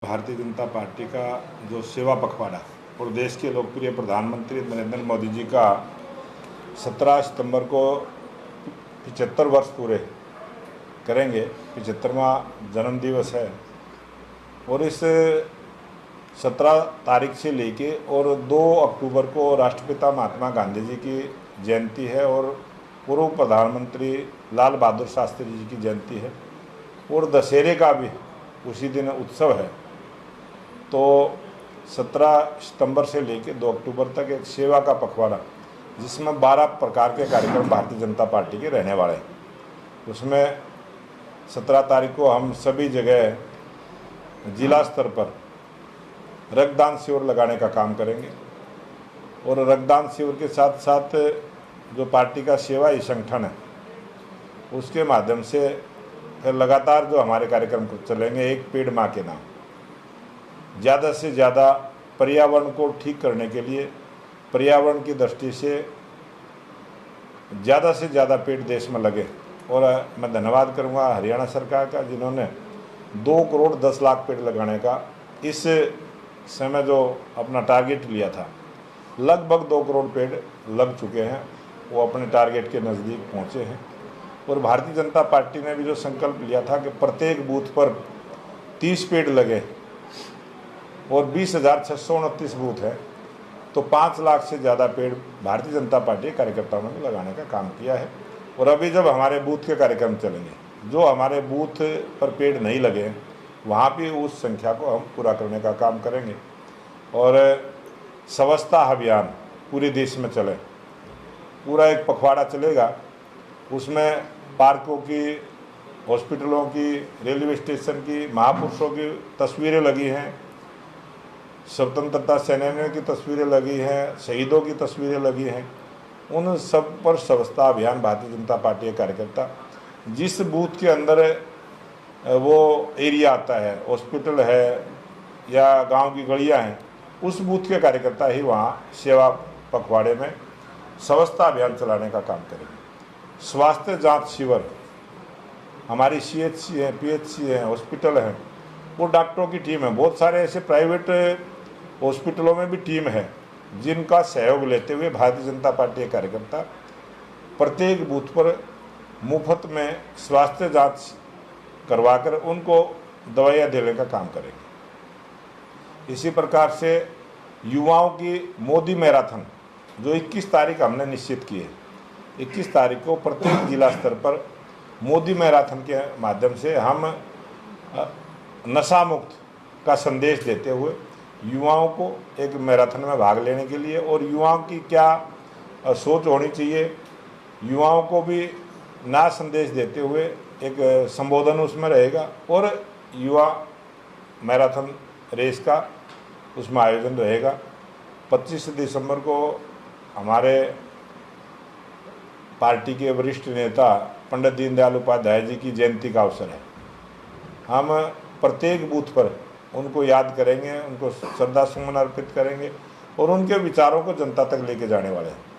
Bharatiya Janata party का जो सेवा पखवाड़ा और देश के लोकप्रिय प्रधानमंत्री नरेंद्र मोदी जी का 17 सितंबर को 75 वर्ष पूरे करेंगे। 75वां जन्म दिवस है और इस 17 तारीख से लेके और 2 अक्टूबर को राष्ट्रपिता महात्मा गांधी जी की जयंती है और पूर्व प्रधानमंत्री लाल बहादुर शास्त्री जी की जयंती है और दशहरे का भी उसी दिन उत्सव है। तो 17 सितंबर से लेकर 2 अक्टूबर तक एक सेवा का पखवाड़ा जिसमें 12 प्रकार के कार्यक्रम भारतीय जनता पार्टी के रहने वाले हैं। उसमें 17 तारीख को हम सभी जगह जिला स्तर पर रक्तदान शिविर लगाने का काम करेंगे और रक्तदान शिविर के साथ साथ जो पार्टी का सेवाई संगठन है उसके माध्यम से फिर लगातार जो हमारे कार्यक्रम चलेंगे। एक पेड़ माँ के नाम, ज़्यादा से ज़्यादा पर्यावरण को ठीक करने के लिए पर्यावरण की दृष्टि से ज़्यादा से ज़्यादा पेड़ देश में लगे। और मैं धन्यवाद करूंगा हरियाणा सरकार का जिन्होंने 2 करोड़ 10 लाख पेड़ लगाने का इस समय जो अपना टारगेट लिया था, लगभग 2 करोड़ पेड़ लग चुके हैं। वो अपने टारगेट के नज़दीक पहुँचे हैं। और भारतीय जनता पार्टी ने भी जो संकल्प लिया था कि प्रत्येक बूथ पर 30 पेड़ लगे और 20,629 बूथ हैं तो 5 लाख से ज़्यादा पेड़ भारतीय जनता पार्टी कार्यकर्ताओं ने लगाने का काम किया है। और अभी जब हमारे बूथ के कार्यक्रम चलेंगे, जो हमारे बूथ पर पेड़ नहीं लगे वहाँ भी उस संख्या को हम पूरा करने का काम करेंगे। और स्वच्छता अभियान पूरे देश में चले, पूरा एक पखवाड़ा चलेगा। उसमें पार्कों की, हॉस्पिटलों की, रेलवे स्टेशन की, महापुरुषों की तस्वीरें लगी हैं, स्वतंत्रता सेनानियों की तस्वीरें लगी हैं, शहीदों की तस्वीरें लगी हैं। उन सब पर स्वच्छता अभियान भारतीय जनता पार्टी के कार्यकर्ता जिस बूथ के अंदर वो एरिया आता है, हॉस्पिटल है या गांव की गलियां हैं, उस बूथ के कार्यकर्ता ही वहाँ सेवा पखवाड़े में स्वच्छता अभियान चलाने का काम करेंगे। स्वास्थ्य जांच शिविर, हमारी CHC है, PHC है, हॉस्पिटल है, वो डॉक्टरों की टीम है। बहुत सारे ऐसे प्राइवेट हॉस्पिटलों में भी टीम है जिनका सहयोग लेते हुए भारतीय जनता पार्टी के कार्यकर्ता प्रत्येक बूथ पर मुफ्त में स्वास्थ्य जांच करवाकर उनको दवाइयाँ देने का काम करेंगे। इसी प्रकार से युवाओं की मोदी मैराथन जो 21 तारीख हमने निश्चित की है, 21 तारीख को प्रत्येक जिला स्तर पर मोदी मैराथन के माध्यम से हम नशा मुक्त का संदेश देते हुए युवाओं को एक मैराथन में भाग लेने के लिए, और युवाओं की क्या सोच होनी चाहिए, युवाओं को भी नया संदेश देते हुए एक संबोधन उसमें रहेगा। और युवा मैराथन रेस का उसमें आयोजन रहेगा। 25 दिसंबर को हमारे पार्टी के वरिष्ठ नेता पंडित दीनदयाल उपाध्याय जी की जयंती का अवसर है। हम प्रत्येक बूथ पर उनको याद करेंगे, उनको श्रद्धा सुमन अर्पित करेंगे और उनके विचारों को जनता तक लेके जाने वाले हैं।